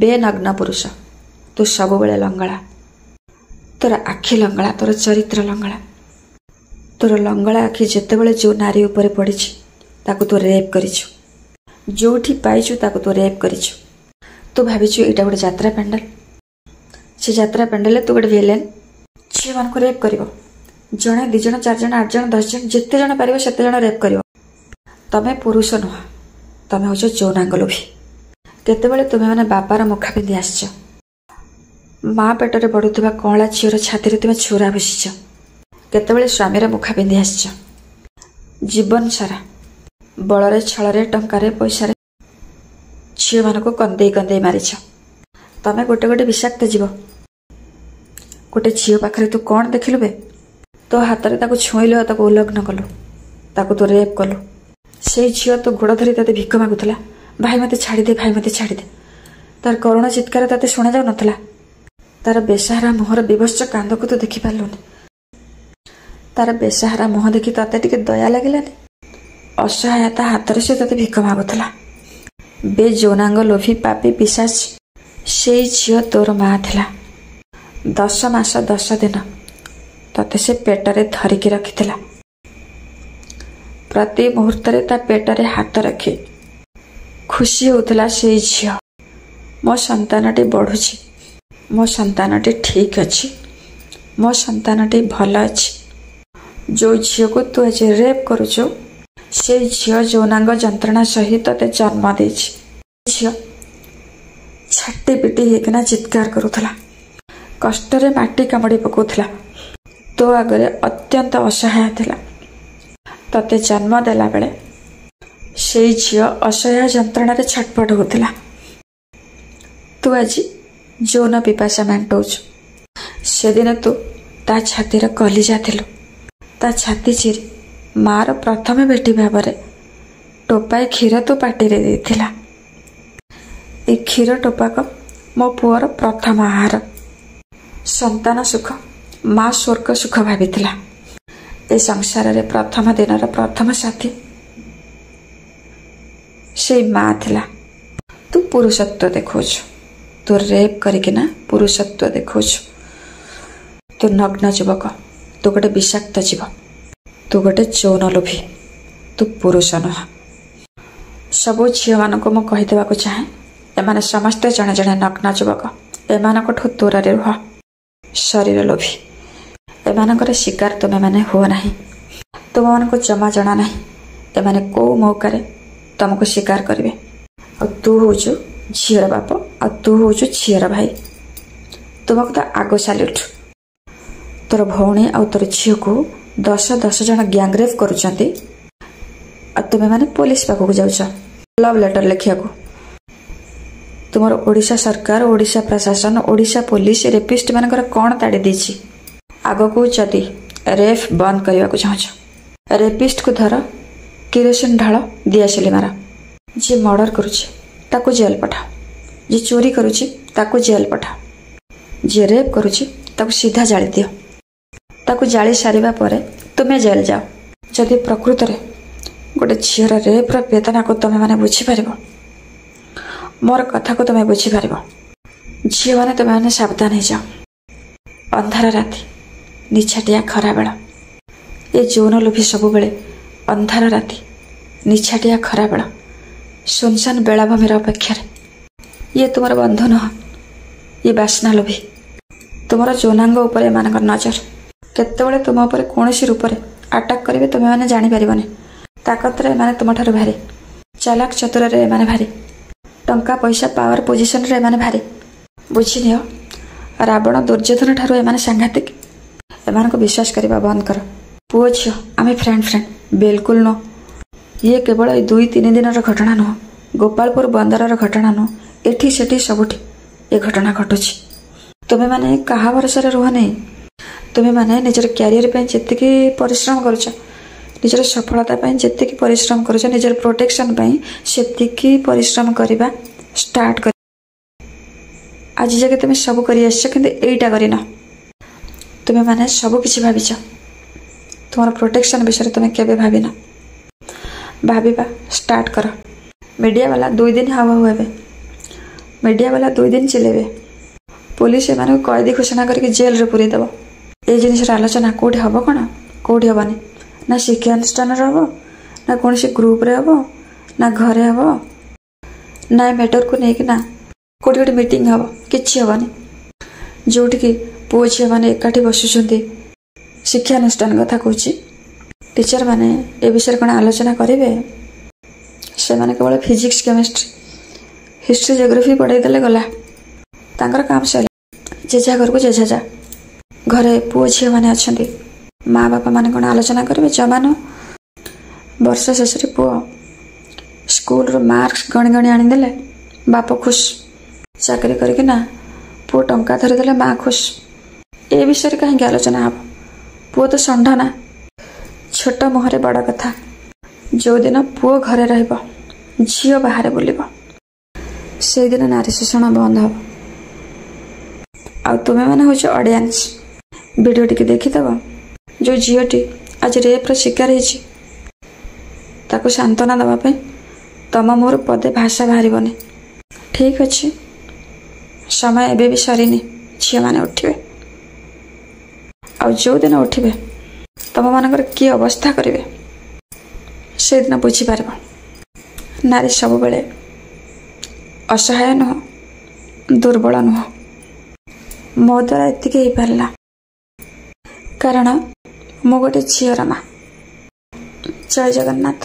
बेनग्न पुरुष तू सबुबले लंगड़ा तोर आखि लंगड़ा तोर चरित्र लंगड़ा तोर लंगड़ा आखि जितेबले जो नारी उपरे पड़ी ताकू तू रेप करिछु जोठी पाइछु ताकू तू रेप करिछु। तू भाविछु एटा गोटे यात्रा पेंडल से यात्रा पेंडल तू गोटे विलेन झील मान रेप कर जड़े 2 जण 4 जण 8 जण 10 जण जिते जण पार सेते जण रेप कर। तमें पुरुष नुह तमें हूँ यौनांग लोभी। केतेबेले तुम्हें मैंने बापार मुखा पिंधि आसच माँ पेटरे बढ़ुवा कला झीर छाती तुम्हें छुरा भूषिच केतेबेले स्वामीर मुखा पिंधि आसच जीवन सारा बल छल टंकार पैसा झील मान कंदे कंदे मारिछ। तमें गोटे गोटे विषाक्त जीव गोटे झील पाखे तू कौन देखिलु बे तो हाथ में छुईलु ताको उल्लग्न कलु ताको तू रेप कलु से झील तो गोड़ धरी ते भिख मागुला भाई मत छाड़दे भाई मत छाड़दे तार करुण चित्कार ते शुणा जाऊ नथला तार बेसहारा मुहर विभत्स कांद को तू देखी पार्लुनि तार बेसहारा मुह देखी ते टिके दया लगिलानि असहायता हाथ से ते भिख मागुला बे यौनांग लोभी पापी पिशाच से झील तोर माँ थिला 10 मास 10 दिन तते से पेटरे धरिकी रखिथिला प्रति मुहूर्त ता पेटरे हाथ रखी खुशी होता से झील मो संतानटी बढ़ुची मो संतानटी ठीक अच्छी मो संतानटी भल अच्छी। जो झील को तू आज रेप करुचु से झील यौनांग जंत्रणा सहित ते जन्म देछि। झील छाटी पिटी होना चित्कार करुला कष्टरे माटी कामुड़ी पकाउला तो आगरे अत्यंत असहाय थिला तते जन्म देला बेले से झील असहाय जंत्रणा छटपट होता। तू आज यौन पिपासा मेंटौचु से दिन तू ता छातीर कलिजा थिलु ता छाती चिरी मार प्रथम बेटी भाव टोपाए क्षीर तू पार्टी देथिला ए क्षीर टोपाक मो पुअर प्रथम आहार संतान सुख माँ स्वर्ग सुख भाविथिला ए संसार रे प्रथम दिन प्रथम साथी से माँ थिला। तू पुरुषत्व देखौछु तू रेप करिकिना पुरुषत्व देखौछु तू नग्न युवक तू गोटे विषाक्त जीव तू गोटे यौन लोभी तू पुरुष नुह। सबू झील मान को मुझे कहीदेवा चाहे एमाने समस्ते जड़े जड़े नग्न युवक एमानकठु दूर रुह शरीर लोभी एमानकर शिकार तुम मैंने हुआ ना तुम मान को जमा जना ना एमाने को मौका तुमको शिकार करेंगे और तू हूँ झीर बाप और तू हूँ झीर भाई तुमको तो आग साल्यूट। तोर भौणी और तोर झील को 10 जन गैंगरेप करुचंती और तुम्हें माने पुलिस पाखक जाऊच लव लेटर लिखिया को तुमर ओडिशा सरकार ओडिशा प्रशासन ओडिशा पुलिस रेपिस्ट मानकर कौन ताड़ी देछि आग को जदि रेप बंद करने को चाहछ रेपिस्ट को धर किरोसिन ढाल दियासिली मार जी मर्डर करुछि ताको जेल पठाओ जी चोरी करुछि ताको जेल पठाओ जी रेप करुछि ताको सीधा जाली दियो ताको जाली सारिबा परे तुमे जेल जाओ। जदि प्रकृत रे गोटे झीर रेप्र वेदना को तुम मैंने बुझीपार मोर कथा को तुम्हें बुझीपार झील मैंने तुम मैंने सावधान हो जाओ। अंधार राति निछाटिया खरा बेल ये यौन लोभी सबुबले अंधार राति निछाटिया खरा बेल सुनसान बेलाभूमिर अपेक्षा ये तुमर बंधु नुह ये बासना लोभी तुमर यौनांग उपर एमानक नजर केतेबेले तुम उपर कौनसी रूप से अटैक करेंगे तुम मैंने जानीपारबनी ताकत एमाने तुम ठार भारी चालाक चतुर रे एमाने भारी टंका पैसा पावर पोजिशन रे एमाने भारी बुझी नियो रावण दुर्योधन ठार एमाने सांघातिक एमानक विश्वास करवा बंद कर। पुओ झील आम फ्रेंड बिल्कुल नो ये केवल 2-3 दिन घटना नुह गोपालपुर बंदर घटना नुह एठी सेठी सबुठी ये घटना घटुची। तुम्हें माने कहा भरोसा रुह नहीं तुम्हें माने निजर क्यारियर पे जेतिकी परिश्रम करुच निजर सफलता पे जेतिकी परिश्रम करुच निजर प्रोटेक्शन पे सेतिकी परिश्रम करवा स्टार्ट कर आज जगह तुम्हें सब कर एटा करना तुम्हें माने सब किसी भाविच तुम प्रोटेक्शन विषय तुम्हें केबे भाविना भाविबा स्टार्ट कर। मीडिया वाला 2 दिन हावा हुए मीडिया वाला 2 दिन चिलेबे पुलिस एमानकु कैदी घोषणा करके जेल रे पुरेई देबो ए जिनिस आलोचना कोठी हबो कोन कोठी हबनी ना शिक्षानुष्ठान हम ना कौन ग्रुप रे हम ना घरे हम ना मैटर को लेकिन ना कोटी गोटे मीटिंग हम किसी हेनी जोटि कि पुओ झी मैंने एकाठी बसुँच शिक्षानुष्ठान कथा कौच टीचर मैंने ए विषय कौन आलोचना करेंगे से मैंने केवल फिजिक्स केमिस्ट्री हिस्ट्री जियोग्राफी पढ़ाईदे गला तांकर काम सर जेजा घर को जेजा जा घरे पुओ झी मैंने अच्छा माँ बापा मैंने कौन आलोचना करेंगे जमान वर्ष शेष पुओ स्कूल रो मार्क्स गणी गणी आनीदे बाप खुश चाकरी करके ना पुओ टंका धरीदे माँ खुश ए विषय कहीं आलोचना हम पुओ तो षंढ ना छोट मुहरे बड़ कथा जो दिन पुओ घरे रहिबो झील बाहर बुलिबो से दिन नारी शोषण बंद हम आ तुमे मैंने हूँ ऑडियंस वीडियो टी देखीदब जो झीटी आज रेप्र शिकार होता सांत्वना देवाई तम मोर पदे भाषा बाहर ठीक अच्छे समय एबे भी सरीनी झी मैंने उठे आ जो दिन उठे तम मान कि अवस्था करेंगे से दिन बुझीपार नारी सब बेले असहाय नुह दुर्बल नुह मो द्वारा एतिक हो पारा कारण मु गोटे झीर माँ जय जगन्नाथ।